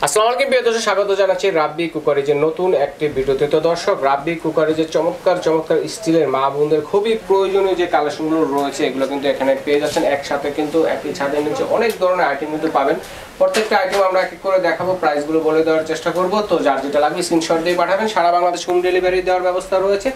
আসসালামু আলাইকুম প্রিয় দর্শক, স্বাগত জানাচ্ছি রাব্বি কুকারিজের নতুন একটি ভিডিওতে। তো দর্শক, রাব্বি কুকারিজের চমৎকার স্টিলের মা বোনদের খুবই প্রয়োজনীয় যে কালেকশনগুলো রয়েছে এগুলো কিন্তু এখানে পেয়ে যাচ্ছেন। একসাথে কিন্তু একই ছাদের নিচে অনেক ধরনের আইটেম কিন্তু পাবেন। প্রত্যেকটা আইটেম আমরা এক এক করে দেখাবো, প্রাইসগুলো বলে দেওয়ার চেষ্টা করব। তো যার যেটা লাগবে স্ক্রিনশট দিয়ে পাঠাবেন। সারা বাংলাদেশ হোম ডেলিভারি দেওয়ার ব্যবস্থা রয়েছে।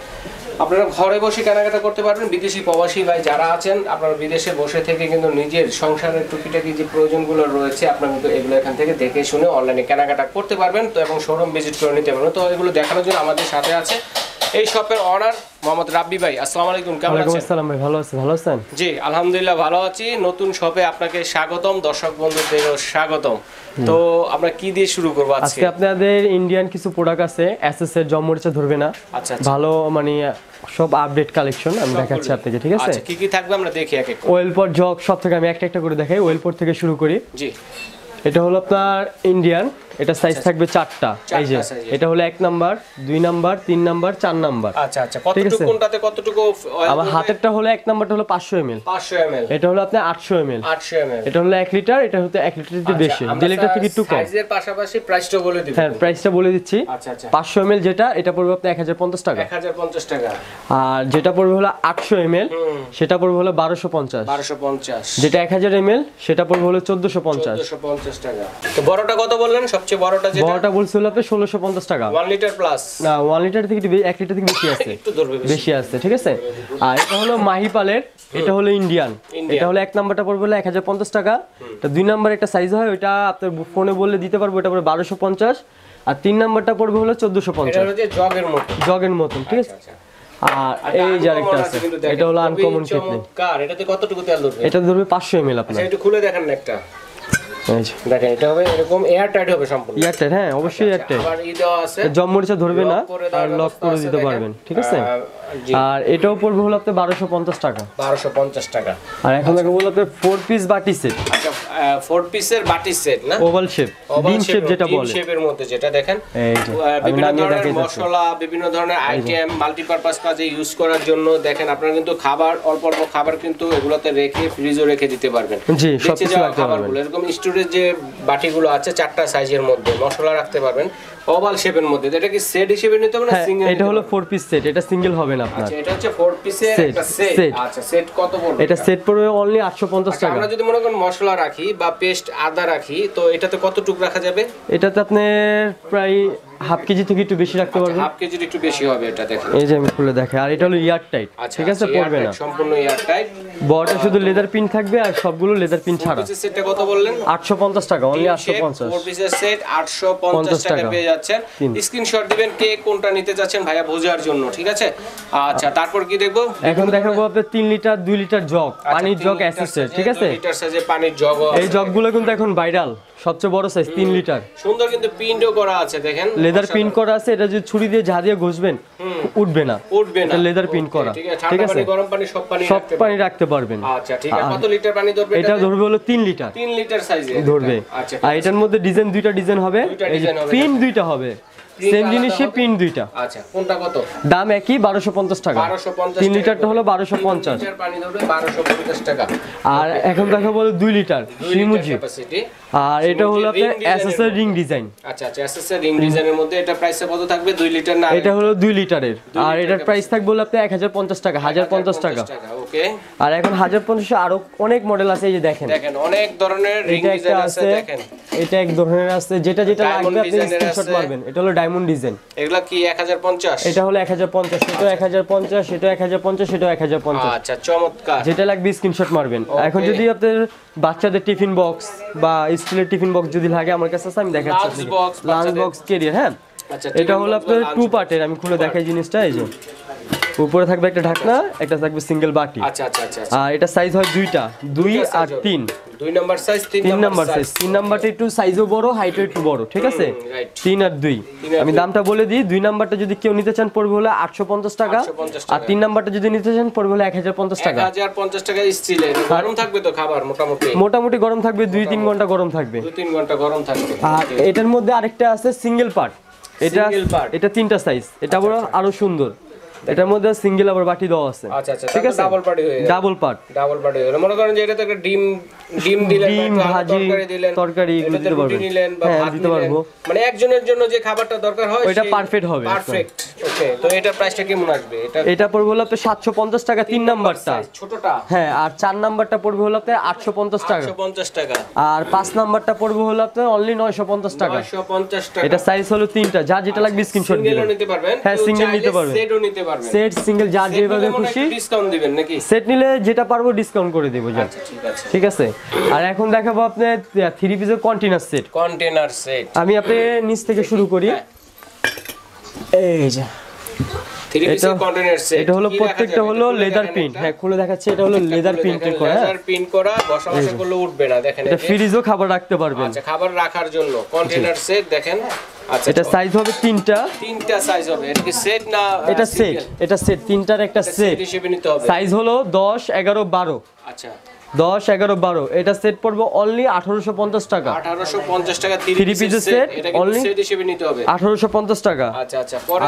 আপনারা ঘরে বসে কেনাকাটা করতে পারবেন। বিদেশি প্রবাসী ভাই যারা আছেন, আপনারা বিদেশে বসে থেকে কিন্তু নিজের সংসারের টুকিটাকি যে প্রয়োজনগুলো রয়েছে আপনারা কিন্তু এগুলো এখান থেকে দেখে শুনে অনলাইনে কেনাকাটা করতে পারবেন। তো এবং শোরুম ভিজিট করে নিতে পারবেন। তো এগুলো দেখানোর জন্য আমাদের সাথে আছে এই শপের অনার মোহাম্মদ রাব্বি ভাই। আসসালামু আলাইকুম, কেমন আছেন? আসসালাম ভাই, ভালো আছেন? ভালো আছেন? জি আলহামদুলিল্লাহ ভালো আছি। নতুন শপে আপনাকে স্বাগতম, দর্শক বন্ধুদেরও স্বাগতম। তো আমরা কি দিয়ে শুরু করব আজকে? আজকে আপনাদের ইন্ডিয়ান কিছু প্রোডাক্ট আছে, এসএস এর জমমরিচা ধরবে না। আচ্ছা ভালো মানে সব আপডেট কালেকশন আমি দেখাচ্ছি আপনাকে, ঠিক আছে? আচ্ছা, কি কি থাকবে আমরা দেখি এক এক করে। ওয়েল পট জগ সব থেকে আমি একটা একটা করে দেখাই। ওয়েল পট থেকে শুরু করি। জি, এটা হলো আপনার ইন্ডিয়ান, এটা সাইজ থাকবে চারটা। এই যে এটা হলো 1 নাম্বার, 2 নাম্বার, 3 নাম্বার, 4 নাম্বার। আচ্ছা আচ্ছা, কতটুকু কোনটাতে কতটুকু? আমার হাতেরটা হলো 1 নাম্বারটা হলো 500 ml, 500 ml। এটা হলো আপনার 800 ml, 800 ml। এটা হলো 1 লিটার, এটা হলো 1 লিটারের চেয়ে বেশি, 2 লিটার থেকে একটু কম। সাইজের পাশাপাশি প্রাইসটা বলে দিবেন। হ্যাঁ, প্রাইসটা বলে দিচ্ছি। আচ্ছা আচ্ছা, 500 ml যেটা, এটা পড়বে আপনার 1050 টাকা। 1050 টাকা। আর যেটা পড়বে হলো 800 ml, সেটা পড়বে হলো 1250। 1250। যেটা 1000 ml, সেটা পড়বে হলো 1450। 1450 টাকা। তো বড়টা কত বললেন? সবচেয়ে বড়টা যেটা? বড়টা বলছিল আপনি 1650 টাকা। 1 লিটার প্লাস না, 1 লিটার থেকে 1 লিটার থেকে বেশি আছে, একটু ধরবে বেশি আছে, ঠিক আছে? আর এটা হলো মাহিপালের, এটা হলো ইন্ডিয়ান। এটা হলো 1 নাম্বারটা পড়বে হলো 1050 টাকা। এটা 2 নাম্বার একটা সাইজ হয়, ওটা আপনার ফোনে বললে দিতে পারবো, এটা পড়বে 1250। আর 3 নাম্বারটা পড়বে হলো 1450। এটা হচ্ছে জগের মতো, জগের মতন, ঠিক আছে? আর এই যে আরেকটা আছে, এটা হলো আনকমন কেটলি। এটাতে কতটুকু তেল ধরবে? এটা ধরবে 500 ml আপনার। একটু খুলে দেখেন না একটা। দেখেন, এটা হবে এরকম এয়ার টাইট হবে সম্পূর্ণ। এয়ার টাইট, হ্যাঁ অবশ্যই এয়ার টাইট। আবার দেওয়া আছে, জমমরিচা ধরবে না, আর লক করে দিতে পারবেন, ঠিক আছে? আর এটাও পড়বে হলো আপনার 1250 টাকা। 1250 টাকা। আর এখন দেখো বলো আপনার 4 পিস বাটি সেট। আচ্ছা, 4 পিসের বাটি সেট না? ওভাল শেপ, ডিম শেপ যেটা বলে, শেপের মধ্যে যেটা দেখেন। এই যে বিভিন্ন ধরনের মশলা, বিভিন্ন ধরনের আইটেম মাল্টিপারপাস কাজে ইউজ করার জন্য দেখেন আপনারা কিন্তু খাবার অল্প অল্প খাবার কিন্তু এগুলোতে রেখে ফ্রিজে রেখে দিতে পারবেন। জি, সবকিছু রাখতে পারবেন। এরকম স্টোরেজ যে বাটিগুলো আছে 4টা সাইজের মধ্যে মশলা রাখতে পারবেন ওভাল শেপের মধ্যে। এটা কি সেট হিসেবে নিতে হবে না সিঙ্গেল? এটা হলো 4 পিস সেট, এটা সিঙ্গেল হবে না আপনার। আচ্ছা, এটা হচ্ছে 4 পিসের একটা সেট। আচ্ছা, সেট কত পড়বে? এটা সেট পড়বে অনলি 850 টাকা। আমরা যদি মনে করেন মশলা রাখি বা পেস্ট আদা রাখি, তো এটাতে কতটুকু রাখা যাবে? এটাতে আপনি প্রায় হাফ কেজি থেকে একটু বেশি রাখতে পারবেন। হাফ কেজির একটু বেশি হবে এটা, দেখেন। এই যে আমি খুলে দেখাই। আর এটা হলো এয়ার টাইট, ঠিক আছে? পড়বে না, সম্পূর্ণ এয়ার টাইট। বড়টা শুধু লেদার পিন থাকবে, আর সবগুলো লেদার পিন ছাড়া। সেটটা কত বললেন? 850 টাকা, অনলি 850। 4 পিসের সেট 850 টাকা পেয়ে যাচ্ছেন। স্ক্রিনশট দিবেন কে কোনটা নিতে যাচ্ছেন ভাইয়া বোঝার জন্য, ঠিক আছে? আচ্ছা, তারপর কি দেখবো? এখন দেখাবো আপনাদের 3 লিটার 2 লিটার জগ, পানির জগ অ্যাসিস্টেড, ঠিক আছে? 2 লিটার সাইজের পানির জগ। এই জগগুলো কিন্তু এখন ভাইরাল, সবচেয়ে বড় সাইজ 3 লিটার। সুন্দর কিন্তু প্রিন্টও করা আছে, দেখেন লেদার প্রিন্ট করা আছে। এটা যদি ছুরি দিয়ে ঝা দিয়ে ঘষবেন উঠবে না, উঠবে না। এটা লেদার প্রিন্ট করা, ঠিক আছে? গরম পানি সব পানি রাখতে পারবেন। আচ্ছা, ঠিক আছে। কত লিটার পানি ধরবে? এটা ধরবে হলো 3 লিটার। 3 লিটার সাইজে ধরবে। আচ্ছা, আর এটার মধ্যে ডিজাইন দুইটা ডিজাইন হবে, এই যে প্রিন্ট দুইটা হবে, সেম জিনিসই প্রিন্ট দুইটা। আচ্ছা, কোনটা কত? দাম একই, 1250 টাকা। 1250। 3 লিটারটা হলো 1250। লিটার পানি ধরবে 1250 টাকা। আর এখন দেখাবো 2 লিটার শিমুজি। আর এটা হলো আপনার এসএস এর রিং ডিজাইন। আচ্ছা আচ্ছা, এসএস এর রিং ডিজাইনের মধ্যে এটা প্রাইস কত থাকবে? 2 লিটার না? এটা হলো 2 লিটারের। আর এটার প্রাইস থাকবে হলো আপনার 1050 টাকা, 1050 টাকা। ওকে। আর এখন 1050 আরো অনেক মডেল আছে, এই যে দেখেন। দেখেন অনেক ধরনের রিং ডিজাইন আছে, দেখেন। এটা এক ধরনের আছে, যেটা যেটা লাগবে আপনি স্ক্রিনশট মারবেন। এটা হলো ডায়মন্ড ডিজাইন। এগুলা কি 1050? এটা হলো 1050, এটা 1050, এটা 1050, এটা 1050। আচ্ছা, চমৎকার। যেটা লাগবে স্ক্রিনশট মারবেন। এখন যদি আপনাদের বাচ্চাদের টিফিন বক্স বা স্কুলের টিফিন বক্স যদি লাগে, আমার কাছে আছে, আমি দেখাচ্ছি। লাঞ্চ বক্স ক্যারিয়ার, হ্যাঁ। আচ্ছা, এটা হলো আপনাদের 2 পার্টের, আমি খুলে দেখাই জিনিসটা। এই যে উপরে থাকবে একটা ঢাকনা, একটা থাকবে সিঙ্গেল বাটি। আচ্ছা আচ্ছা আচ্ছা। আর এটা সাইজ হয় দুইটা, 2 আর 3। 2 নাম্বার সাইজ, 3 নাম্বার সাইজ। 3 নাম্বারটা একটু সাইজও বড়, হাইটও একটু বড়, ঠিক আছে? 3 আর 2। আমি দামটা বলে দিই। 2 নাম্বারটা যদি কেউ নিতে চান পড়বে হলো 850 টাকা। আর 3 নাম্বারটা যদি নিতে চান পড়বে হলো 1050 টাকা। 1050 টাকা স্টিলের। গরম থাকবে তো খাবার? মোটামুটি গরম থাকবে, 2-3 ঘন্টা গরম থাকবে। 2-3 ঘন্টা গরম থাকবে। আর এটার মধ্যে আরেকটা আছে সিঙ্গেল পার্ট। এটা 3টা সাইজ। এটা বড় আরো সুন্দর। এটার মধ্যে সিঙ্গেল আবার বাটি দেওয়া আছে। আচ্ছা আচ্ছা, ঠিক আছে, ডাবল পার্টি হয়ে ডাবল পার্ট, ডাবল পার্টি হলো। মনে করেন যে এটা তো একটা ডিম দিলেন, ডিম ভাজি তরকারি এগুলো দিতে পারবেন, নিলেন বা ভাত দিতে পারবো, মানে একজনের জন্য যে খাবারটা দরকার হয় ওইটা পারফেক্ট হবে। পারফেক্ট। ওকে, তো এটার প্রাইসটা কেমন আসবে? এটা পড়বে হলো আপনার 750 টাকা 3 নাম্বারটা, ছোটটা। হ্যাঁ, আর 4 নাম্বারটা পড়বে হলো আপনার 850 টাকা, 850 টাকা, আর 5 নাম্বারটা পড়বে হলো আপনার অনলি 950 টাকা। 950 টাকা। এটা সাইজ হলো 3টা, যার যেটা লাগবে স্ক্রিনশট দিবেন। সিঙ্গেলও নিতে পারবেন, হ্যাঁ সিঙ্গেল নিতে পারবেন, সেটও নিতে পারবেন, সেট সিঙ্গেল যার যেভাবে খুশি ডিসকাউন্ট দিবেন নাকি? সেট নিলে যেটা পারবো ডিসকাউন্ট করে দেব। যা আচ্ছা ঠিক আছে, ঠিক আছে। আর এখন দেখাবো আপনার 3 পিসের কন্টেনার সেট। কন্টেনার সেট আমি আপনার নিচ থেকে শুরু করি। এই যে 3 পিসের কন্টেনার সেট, এটা হলো প্রত্যেকটা হলো লেদার প্রিন্ট। হ্যাঁ খুলে দেখাচ্ছি, এটা হলো লেদার প্রিন্টের করা, লেদার প্রিন্ট করা, বসা বসা করলে উঠবে না। দেখেন এটা ফ্রিজও খাবার রাখতে পারবেন। আচ্ছা, খাবার রাখার জন্য কন্টেনার সেট দেখেন। আচ্ছা, এটা সাইজ হবে 3টা সাইজ হবে। এটা কি সেট না? এটা সেট, এটা সেট 3টার একটা সেট হিসেবে নিতে হবে। সাইজ হলো 10 11 12। আচ্ছা 10 11 12 এটা সেট পড়বে অনলি 1850 টাকা। 1850 টাকা 3 3 পিসের সেট এটা কিন্তু অনলি সেট হিসেবে নিতে হবে 1850 টাকা। আচ্ছা আচ্ছা, পরে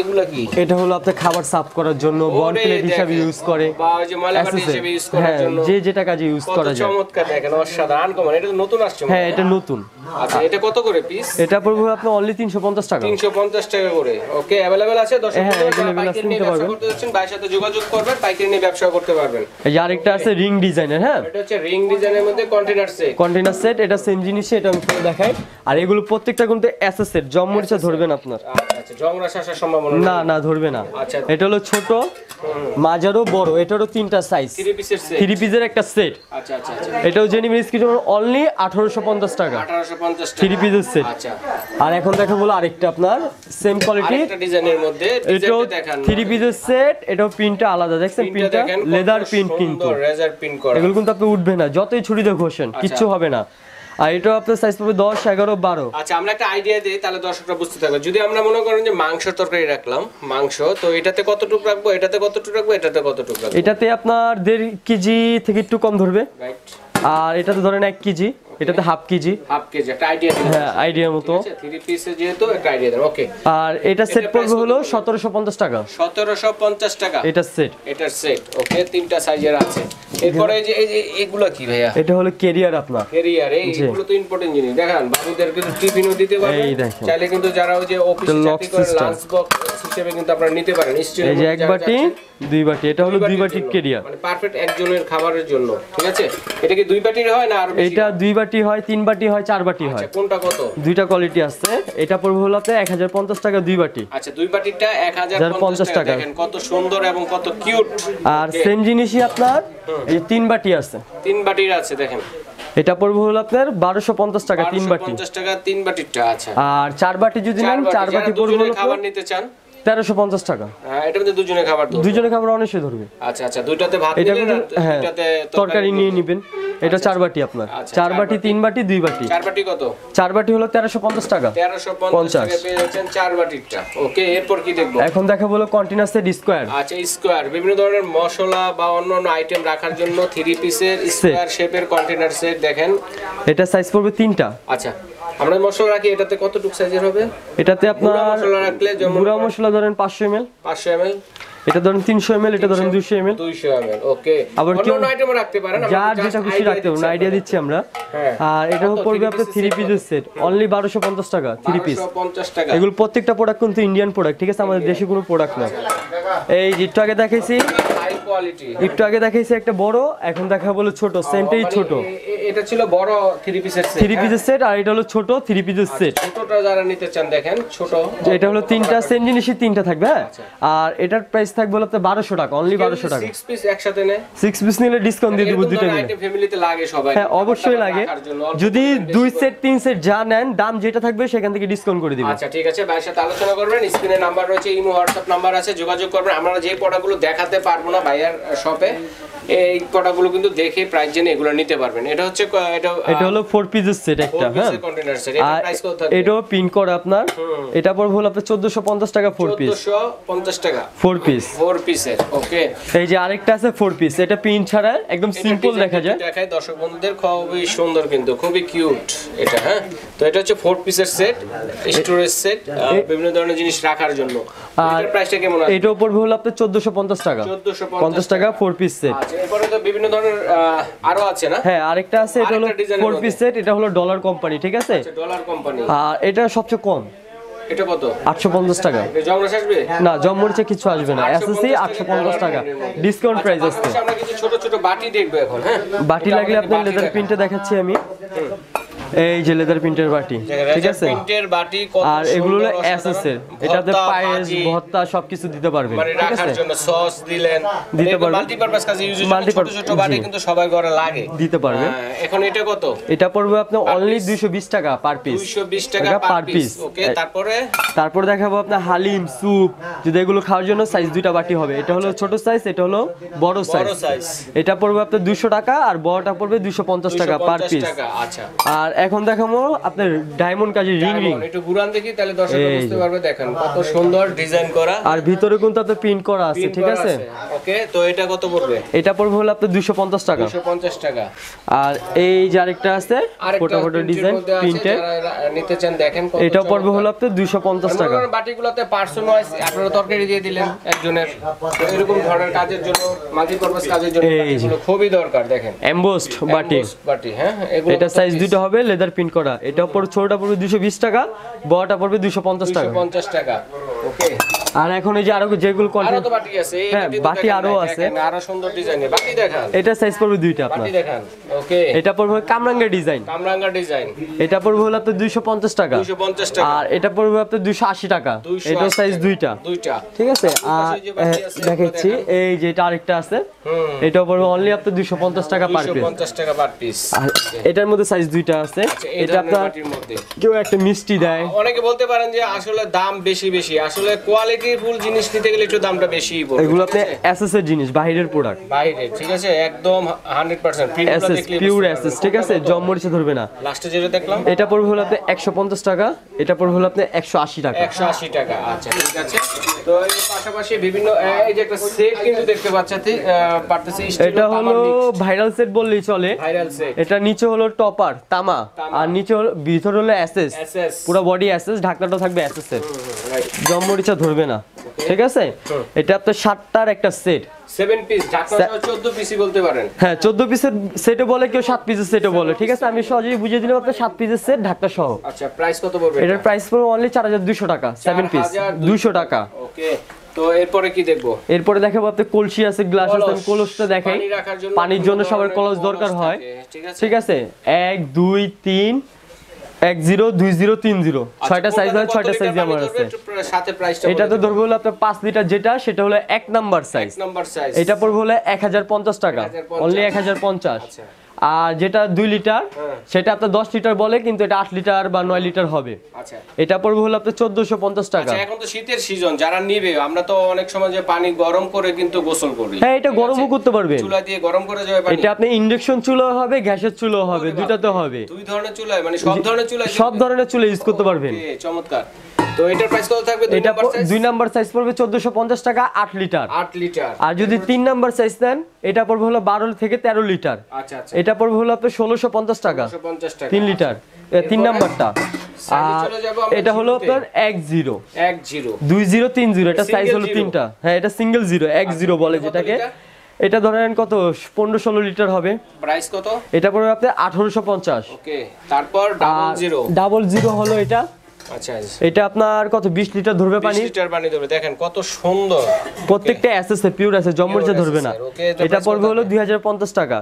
এগুলা কি? এটা হলো আপনার খাবার সার্ভ করার জন্য, বল প্লেট হিসেবে ইউজ করে, বা ওই যে ময়লা বাটি হিসেবে ইউজ করার জন্য, যে যেটা কাজে ইউজ করা যায়। চমৎকার, দেখেন অসাধারণ কমন। এটা তো নতুন আসছে। হ্যাঁ এটা নতুন। আচ্ছা, এটা কত করে পিস? এটা পড়বে আপনার অনলি 350 টাকা। 350 টাকা করে। ওকে, अवेलेबल আছে। দর্শক হ্যাঁ, যারা available পাইকারি আছে, নিয়ে নিতে ব্যবসা পারবেন। করতে যাচ্ছেন, ভাইয়ের সাথে যোগাযোগ করবেন, পাইকারি নিয়ে ব্যবসা করতে পারবেন। এই যে আরেকটা আছে রিং ডিজাইনের। হ্যাঁ এটা হচ্ছে রিং ডিজাইনের মধ্যে কন্টেনার সেট। কন্টেনার সেট, এটা সেম জিনিসই, এটা আমি খুলে দেখাই। আর এগুলো প্রত্যেকটা কিন্তু এসএস সেট, জমমরিচা ধরবেন আপনার। আচ্ছা আচ্ছা, জংরাশ আসার সম্ভাবনা না না ধরবে না। আচ্ছা, এটা হলো ছোট, মাঝারও বড়, এটারও 3টা সাইজ। 3 পিসের সেট। 3 পিসের একটা সেট। আচ্ছা আচ্ছা আচ্ছা, এটাও জেনিমি স্কিন অনলি 1850 টাকা 1850 টাকা 3 পিসের সেট। আচ্ছা, আর এখন দেখা বলো আরেকটা আপনার সেম কোয়ালিটি, আরেকটা ডিজাইনের মধ্যে এটাও ডিজাইনটা দেখান। 3 পিসের সেট, এটাও প্রিন্টটা আলাদা, দেখছেন প্রিন্টটা লেদার প্রিন্ট, কিন্তু লেজার প্রিন্ট করা। এগুলো কিন্তু আপনি উঠবে না, যতই ছুরি দিয়ে ঘষেন কিচ্ছু হবে না। আর এটাও আপনার সাইজ পাবে 10 11 12। আচ্ছা, আমরা একটা আইডিয়া দেই, তাহলে দর্শকরা বুঝতে থাকবে। যদি আমরা মনে করেন যে মাংসের তরকারি রাখলাম, মাংস, তো এটাতে কতটুকু রাখবো, এটাতে কতটুকু রাখবো, এটাতে কতটুকু রাখবো? এটাতে আপনার 1.5 কেজি থেকে একটু কম ধরবে, রাইট। আর এটাতে ধরেন 1 কেজি, এটাতে হাফ কেজি। হাফ কেজি, একটা আইডিয়া দিন। হ্যাঁ আইডিয়ার মতো। আচ্ছা, 3 পিসে যেহেতু একটা আইডিয়া দেন। ওকে, আর এটা সেট পড়বে হলো 1750 টাকা। 1750 টাকা এটা সেট, এটার সেট। ওকে, 3টা সাইজের আছে। এরপরে এই যে এগুলা কি ভাইয়া? এটা হলো ক্যারিয়ার আপনার। ক্যারিয়ার, এইগুলো তো ইম্পর্টেন্ট জিনিস। দেখেন, বাবুদের কিন্তু টিফিনও দিতে পারবেন, এই দেখেন। চাইলে কিন্তু যারা ওই যে অফিসে চাকরি করে লাঞ্চ বক্স হিসেবে কিন্তু আপনারা নিতে পারেন। এই যে 1 বাটি 2 বাটি, এটা হলো 2 বাটি ক্যারিয়ার, মানে পারফেক্ট একজনের খাবারের জন্য। ঠিক আছে, এটা কি 2 বাটির হয় না আর বেশি? এটা 2 বাটি হয়, 3 বাটি হয়, 4 বাটি হয়। আচ্ছা, কোনটা কত? দুইটা কোয়ালিটি আছে। এটা পড়বে হলো আপনার 1050 টাকা 2 বাটি। আচ্ছা, 2 বাটিটা 1050 টাকা। দেখেন কত সুন্দর এবং কত কিউট। আর সেম জিনিসই আপনার এই যে 3 বাটি আছে, 3 বাটির আছে, দেখেন এটা পড়বে হলো আপনার 1250 টাকা 3 বাটি। 1250 টাকা 3 বাটিরটা। আচ্ছা, আর 4 বাটি যদি নেন, 4 বাটি পড়বে হলো খাবার নিতে চান 1350 টাকা। হ্যাঁ, এটার মধ্যে দুজনে খাবার তো। দুইজনে খাবার অনেকই ধরবে। আচ্ছা আচ্ছা, দুইটাতে ভাত এটা নিলেন কিন্তু আর হ্যাঁ দুইটাতে তরকারি নিয়ে নেবেন। এটা 4 বাটি আপনার, আচ্ছা, 4 বাটি 3 বাটি 2 বাটি। 4 বাটি কত? 4 বাটি হলো 1350 টাকা। 1350 টাকা পেয়ে যাচ্ছেন 4 বাটিরটা। ওকে, এরপর কি দেখবো? এখন দেখাবো হলো কন্টেনার সেট স্কয়ার। আচ্ছা, স্কয়ার, বিভিন্ন ধরনের মশলা বা অন্যান্য আইটেম রাখার জন্য 3 পিসের স্কয়ার শেপের কন্টেনার সেট। দেখেন, এটা সাইজ পড়বে 3টা। আচ্ছা, আমরা মশলা রাখি, এটাতে কতটুকু সাইজের হবে? এটাতে আপনার মশলা রাখলে যেমন গুঁড়া মশলা ধরেন 500 ml, 500 ml, এটা ধরেন 300 ml, এটা ধরেন 200 ml। 200 ml। ওকে, আবার কেউ অন্যান্য আইটেমও রাখতে পারেন, আমরা যার just যেটা খুশি idea রাখতে পারবেন, দিচ্ছি আইডিয়া দিচ্ছি আমরা। হ্যাঁ। আর এটা পড়বে আপনার 3 পিসের সেট অনলি 1250 টাকা 3 পিস। 1250 টাকা। এগুলো প্রত্যেকটা প্রোডাক্ট কিন্তু ইন্ডিয়ান প্রোডাক্ট, ঠিক আছে, আমাদের দেশি কোনো প্রোডাক্ট না। এই যে একটু আগে দেখাইছি, হাই কোয়ালিটি। একটু আগে দেখাইছি একটা বড়, এখন দেখা বলো ছোট, সেমটাই ছোট। এটা ছিল বড় 3 পিসের সেট। 3 পিসের সেট, আর এটা হলো ছোট 3 পিসের সেট। ছোটটা যারা নিতে চান, দেখেন ছোট। এটা হলো 3টা সেম জিনিসই 3টা থাকবে। হ্যাঁ, আর এটার প্রাইস থাকবে হলো আপনার 1200 টাকা, অনলি 1200 টাকা। 6 পিস একসাথে নেয়, 6 পিস নিলে ডিসকাউন্ট দিয়ে দেব দুইটা মিলে। আইটেম ফ্যামিলিতে লাগে সবাই। হ্যাঁ অবশ্যই লাগে, যদি 2 সেট 3 সেট যা নেন, দাম যেটা থাকবে সেখান থেকে ডিসকাউন্ট করে দিবেন। আচ্ছা ঠিক আছে, ভাইয়ের সাথে আলোচনা করবেন, স্ক্রিনে নাম্বার রয়েছে, ইমো হোয়াটসঅ্যাপ নাম্বার আছে, যোগাযোগ করবেন। আমরা যে প্রোডাক্টগুলো দেখাতে পারবো না, ভাই ভাইয়ার শপে এই প্রোডাক্টগুলো কিন্তু দেখে প্রাইস জেনে এগুলো নিতে পারবেন। এটা হচ্ছে এটা হলো 4 পিসের সেট একটা, হ্যাঁ কন্টেনার সেট। এটা আর প্রাইস কত থাকবে? এটাও পিন করা আপনার, এটা পড়বে হলো আপনার 1450 টাকা 4 পিস। 1450 টাকা 4 পিস। 4 পিসের, ওকে। এই যে আরেকটা আছে 4 পিস, এটা পিন ছাড়া একদম সিম্পল দেখা যায়। দেখাই দর্শক বন্ধুদের, খুবই সুন্দর কিন্তু খুবই কিউট এটা, হ্যাঁ। তো এটা হচ্ছে 4 পিসের সেট, স্টোরেজ সেট, বিভিন্ন ধরনের জিনিস রাখার জন্য। এটার প্রাইসটা কেমন আছে? এটাও পড়বে হলো আপনার 1450 টাকা 1450 টাকা 4 পিস সেট। আচ্ছা, এরপরে তো বিভিন্ন ধরনের আরো আছে না? হ্যাঁ আরেকটা আছে, এটা হলো 4 পিস সেট, এটা হলো ডলার কোম্পানি, ঠিক আছে? আচ্ছা, ডলার কোম্পানি। আর এটা সবচেয়ে কম, এটা কত? 850 টাকা। এটা জমরাস আসবে? না, জমমরিচে কিছু আসবে না, এসএসসি 850 টাকা ডিসকাউন্ট প্রাইস আছে। আমরা কিছু ছোট ছোট বাটি দেখব এখন, হ্যাঁ। বাটি লাগলে আপনার লেদার প্রিন্টে দেখাচ্ছি আমি। এই যে লেদার প্রিন্টের বাটি, ঠিক আছে? প্রিন্টের বাটি কত আর এগুলো হলো সুন্দর এসএসএর, এটাতে পায়েস ভর্তা সবকিছু দিতে পারবেন, মানে ঠিক রাখার আছে? জন্য সস দিলেন, দিতে পারবেন। মাল্টিপারপাস কাজে ইউজ হয়, ছোট ছোট বাটি কিন্তু সবাই ঘরে লাগে, দিতে পারবেন। এখন এটা কত? এটা পড়বে আপনার অনলি 220 টাকা পার পিস। 220 টাকা পার পিস, ওকে। তারপরে দেখাবো আপনার হালিম, স্যুপ, যদি এগুলো খাওয়ার জন্য সাইজ দুইটা বাটি হবে। এটা হলো ছোট সাইজ, এটা হলো বড় সাইজ। এটা পড়বে আপনার 200 টাকা আর বড়টা পড়বে 250 টাকা পার পিস। আচ্ছা, আর এখন দেখাবো আপনার ডায়মন্ড কাজের রিং একটু ঘুরান দেখি, তাহলে দর্শকরা বুঝতে পারবে। দেখেন কত সুন্দর ডিজাইন করা, আর ভিতরে কিন্তু আপনার প্রিন্ট করা আছে, ঠিক আছে? ওকে। তো এটা কত পড়বে? এটা পড়বে হলো আপনার 250 টাকা 250 টাকা। আর এই যে আরেকটা আছে ফটো ডিজাইন প্রিন্টের, নিতে চান দেখেন কত। এটা পড়বে হলো আপনার 250 টাকা। বাটিগুলোতে পার্সোনালাইজ আপনারা তরকারি দিয়ে দিলেন একজনের, তো এরকম ধরনের কাজের জন্য, মাল্টিপারপাস কাজের জন্য এগুলো খুবই দরকার। দেখেন এমবোসড বাটি, হ্যাঁ, এটা সাইজ দুটো হবে, লেদার প্রিন্ট করা। এটা পড়বে, ছোটটা পড়বে 220 টাকা, বড়টা পড়বে 250 টাকা। 250 টাকা, ওকে। আর এখন এই যে আরো যেগুলো আরো তো বাটি আছে, এই হ্যাঁ বাটি আরো আছে, আরো সুন্দর ডিজাইনের বাটি দেখান। এটা সাইজ পড়বে দুইটা আপনার, বাটি দেখান, ওকে। এটা পড়বে কামরাঙ্গা ডিজাইন, এটা পড়বে হলো আপনার 250 টাকা 250 টাকা। আর এটা পড়বে আপনার 280 টাকা। এটা সাইজ দুইটা, ঠিক আছে? আর দেখাচ্ছি এই যে এটা আরেকটা আছে, এটা পড়বে অনলি আপনার 250 টাকা পার পিস। 250 টাকা পার পিস। আর এটার মধ্যে সাইজ দুইটা আছে। এটা আপনার কেউ একটা মিষ্টি দেয়, অনেকে বলতে পারেন যে আসলে দাম বেশি, আসলে কোয়ালিটি ফুল জিনিস নিতে গেলে একটু দামটা বেশি পড়বে। এগুলো আপনি এসএস এর জিনিস, বাইরের প্রোডাক্ট, ঠিক আছে? একদম 100% এসএস পিওর এসএস, ঠিক আছে? জম মরিচে ধরবে না। লাস্টে যেটা দেখলাম এটা পড়বে হলো আপনি 150 টাকা, এটা পড়বে হলো আপনি 180 টাকা। 180 টাকা, আচ্ছা ঠিক আছে। তো এর পাশাপাশি বিভিন্ন এই যে একটা সেট কিন্তু দেখতে পারতেছি, এটা হলো ভাইরাল সেট বললেই চলে। ভাইরাল সেট, এটা নিচে হলো টপার তামা, আর নিচে হলো ভিতর হলো এসএস, পুরো বডি এসএস, ঢাকনাটা থাকবে এসএস এর, জম মরিচা ধরবে না, ঠিক আছে? এটা আপনার 7টার একটা সেট, 7 পিস, ঢাকনা সহ 14 পিসই বলতে পারেন। হ্যাঁ 14 পিসের সেটও বলে, কেউ 7 পিসের সেটও বলে, ঠিক আছে? আমি সহজেই বুঝিয়ে দিলাম আপনার 7 পিসের সেট ঢাকনা সহ। আচ্ছা, প্রাইস কত পড়বে? এটার প্রাইস পড়বে অনলি 4200 টাকা 7 পিস, 200 টাকা। ওকে। তো এরপরে কি দেখবো? এরপরে দেখাবো আপনি কলসি আছে, গ্লাস আছে, কলসটা দেখাই। পানির জন্য সবার কলস দরকার হয়, ঠিক আছে? 1 2 3 10 20 30 6টা সাইজ হয়, 6টা সাইজ আমার আছে। সাথে প্রাইসটা এটা তো ধরবো হলো আপনার 5 লিটার যেটা, সেটা হলো 1 নাম্বার সাইজ। এটা পড়বে হলো 1050 টাকা, অনলি 1050। আর যেটা 2 লিটার সেটা আপনার 10 লিটার বলে, কিন্তু এটা 8 লিটার বা 9 লিটার হবে। আচ্ছা, এটা পড়বে হলো আপনার 1450 টাকা। আচ্ছা, এখন তো শীতের সিজন, যারা নিবে, আমরা তো অনেক সময় যে পানি গরম করে কিন্তু গোসল করি। হ্যাঁ, এটা গরমও করতে পারবেন, চুলা দিয়ে গরম করে যাবে পানি। এটা আপনি ইন্ডাকশন চুলা হবে, গ্যাসের চুলা হবে, দুটাতে হবে। দুই ধরনের চুলায়, মানে সব ধরনের চুলায়, সব ধরনের চুলা ইউজ করতে পারবেন। চমৎকার। তো এটার প্রাইস কত থাকবে? এটা 2 নাম্বার সাইজ পড়বে 1450 টাকা 8 লিটার। আর যদি 3 নাম্বার সাইজ নেন, এটা পড়বে হলো 12 থেকে 13 লিটার। আচ্ছা আচ্ছা, এটা পড়বে হলো আপনার 1650 টাকা 3 লিটার, 3 নাম্বারটা। আর এটা হলো আপনার 10 2030, এটা সাইজ হলো 3টা। হ্যাঁ, এটা সিঙ্গেল 0 10 বলে যেটাকে। এটা ধরেন কত 15-16 লিটার হবে। প্রাইস কত? এটা পড়বে আপনার 1850। ওকে। তারপর ডাবল জিরো হলো এটা। আচ্ছা, এটা আপনার কত 20 লিটার ধরবে পানি, 20 লিটার পানি ধরবে। দেখেন কত সুন্দর, প্রত্যেকটা এসএস এর পিওর আছে, জমমরিচা ধরবে না। এটা পড়বে হলো 2050 টাকা।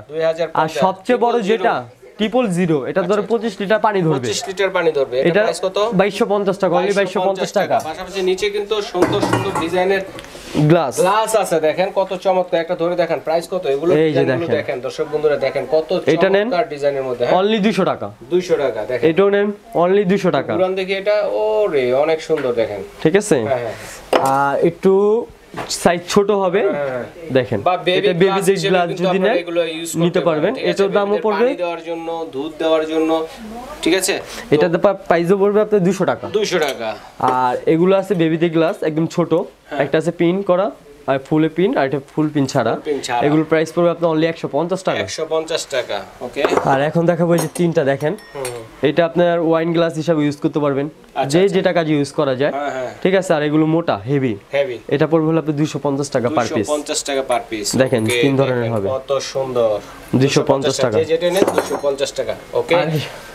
আর সবচেয়ে বড় যেটা 000, এটা ধরে 25 লিটার পানি ধরবে। 25 লিটার পানি ধরবে। এটা প্রাইস কত? 2250 টাকা, অনলি 2250 টাকা। পাশাপাশি নিচে কিন্তু সুন্দর সুন্দর ডিজাইনের গ্লাস আছে, দেখেন কত চমৎকার। একটা ধরে দেখেন প্রাইস কত, এগুলো দেখেন দর্শক বন্ধুরা, দেখেন কত চমৎকার ডিজাইনের মধ্যে। অনলি 200 টাকা, 200 টাকা। দেখেন এটাও নেন, অনলি 200 টাকা। পুরান দেখি এটা, ওরে অনেক সুন্দর, দেখেন, ঠিক আছে? হ্যাঁ। আর একটু সাইজ ছোট হবে দেখেন, বা এটা বেবি গ্লাস যদি নেন নিতে পারবেন। এটার দামও পড়বে পানি দেওয়ার জন্য, দুধ দেওয়ার জন্য, ঠিক আছে। এটাতে প্রাইসও পড়বে আপনার 200 টাকা। 200 টাকা। আর এগুলো আছে বেবিতে গ্লাস একদম ছোট, একটা আছে পিন করা আর ফুলে পিন, আর এটা ফুল পিন ছাড়া। এগুলোর প্রাইস পড়বে আপনার অনলি 150 টাকা। 150 টাকা, ওকে। আর এখন দেখাবো এই যে তিনটা দেখেন, এটা আপনার ওয়াইন গ্লাস হিসাবে ইউজ করতে পারবেন, যে যেটা কাজে ইউজ করা যায়, ঠিক আছে। আর এগুলো মোটা হেভি, এটা পড়বে হলো আপনার 250 টাকা পার পিস। 250 টাকা পার পিস, দেখেন তিন ধরনের হবে, কত সুন্দর। 250 টাকা, যে যেটা নেন 250 টাকা, ওকে।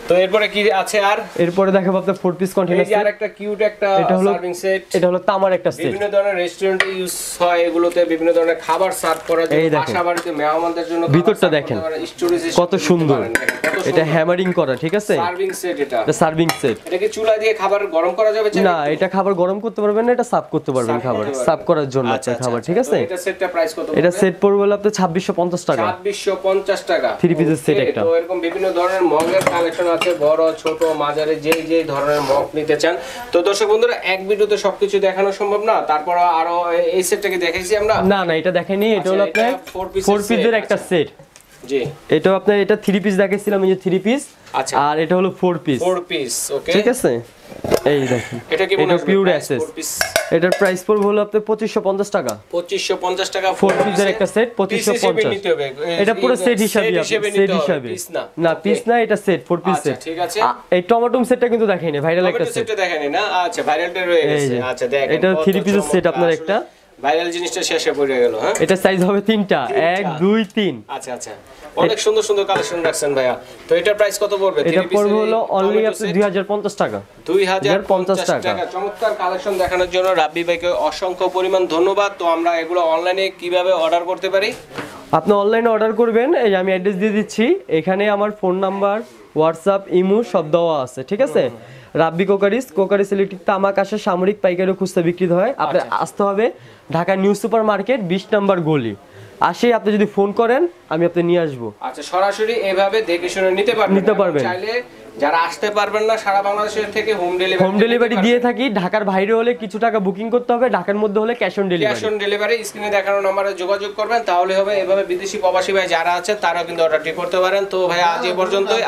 তো এরপরে কি আছে? আর এরপরে দেখাবো আপনার 4 পিস কন্টেনার সেট। আর একটা কিউট একটা সার্ভিং সেট, এটা হলো তামার একটা সেট, বিভিন্ন ধরনের রেস্টুরেন্টে ইউজ হয়, এগুলোতে বিভিন্ন ধরনের খাবার সার্ভ করা যায়, বাসা বাড়িতে মেহমানদের জন্য। ভিতরটা দেখেন কত সুন্দর, এটা হ্যামারিং করা, ঠিক আছে। সার্ভিং সেট, এটা সার্ভিং সেট। এটা কি চুলা দিয়ে খাবার গরম করা যাবে? না, এটা খাবার গরম করতে পারবেন না, এটা সার্ভ করতে পারবেন, খাবার সার্ভ করার জন্য আপনার খাবার, ঠিক আছে। এটা সেটটা প্রাইস কত? এটা সেট পড়বে হলো আপনার 2650 টাকা। 2650 টাকা 3 পিসের সেট একটা। তো এরকম বিভিন্ন ধরনের মগের কালেকশন আছে, বড় ছোট মাঝারি, যে ধরনের মগ নিতে চান। তো দর্শক বন্ধুরা, এক ভিডিওতে সবকিছু দেখানো সম্ভব না, তারপর আরো এই সেটটাকে দেখাইছি আমরা। না এটা দেখাইনি, এটা হলো আপনার 4 পিসের একটা সেট। জি, এটা আপনার এটা 3 পিস দেখাইছিলাম, এই যে 3 পিস। আচ্ছা, আর এটা হলো 4 পিস। 4 পিস, ওকে, ঠিক আছে। এই দেখেন, এটা কি এটা পিওর অ্যাসেস। এটার প্রাইস পড়বে হলো আপনার 2550 টাকা। 2550 টাকা 4 পিসের একটা সেট 2550। এটা পুরো সেট হিসাবে, সেট হিসাবে না, পিস না, এটা সেট 4 পিস সেট, ঠিক আছে। এই টমেটো সেটটা কিন্তু দেখাইনি, ভাইরাল একটা সেট। সেটটা দেখাইনি না, আচ্ছা, ভাইরালটা রয়ে গেছে। আচ্ছা, দেখেন এটা 3 পিসের সেট আপনার একটা। ভাইরাল জিনিসটা শেষে পড়ে গেল। হ্যাঁ, এটা সাইজ হবে 3টা, 1 2 3। আচ্ছা, অনেক সুন্দর সুন্দর কালেকশন রাখছেন ভাইয়া। তো এটার প্রাইস কত পড়বে? এটা পড়বে হলো অনলি আপনি 2050 টাকা। 2050 টাকা। চমৎকার কালেকশন দেখানোর জন্য রাব্বি ভাইকে অসংখ্য পরিমাণ ধন্যবাদ। তো আমরা এগুলো অনলাইনে কিভাবে অর্ডার করতে পারি? আপনি অনলাইনে অর্ডার করবেন, এই যে আমি অ্যাড্রেস দিয়ে দিচ্ছি, এখানে আমার ফোন নাম্বার, হোয়াটসঅ্যাপ, ইমো সব দেওয়া আছে, ঠিক আছে। রাব্বি কোকারিস ইলেকট্রিক তামাক আসে সামরিক পাইকারি খুচরা বিক্রি হয়। আপনি আসতে হবে ঢাকা নিউ সুপার মার্কেট 20 নম্বর গলি। আসে আপনি যদি ফোন করেন আমি আপনি নিয়ে আসবো। আচ্ছা, সরাসরি এভাবে দেখে শুনে নিতে পারবেন। চাইলে যারা আসতে পারবেন না সারা বাংলাদেশের থেকে হোম ডেলিভারি দিয়ে থাকি। ঢাকার বাইরে হলে কিছু টাকা বুকিং করতে হবে, ঢাকার মধ্যে হলে ক্যাশ অন ডেলিভারি। স্ক্রিনে দেখানো নম্বরে যোগাযোগ করবেন, তাহলে হবে। এভাবে বিদেশি প্রবাসী ভাই যারা আছে তারাও কিন্তু অর্ডারটি করতে পারেন। তো ভাই আজ এই পর্যন্তই।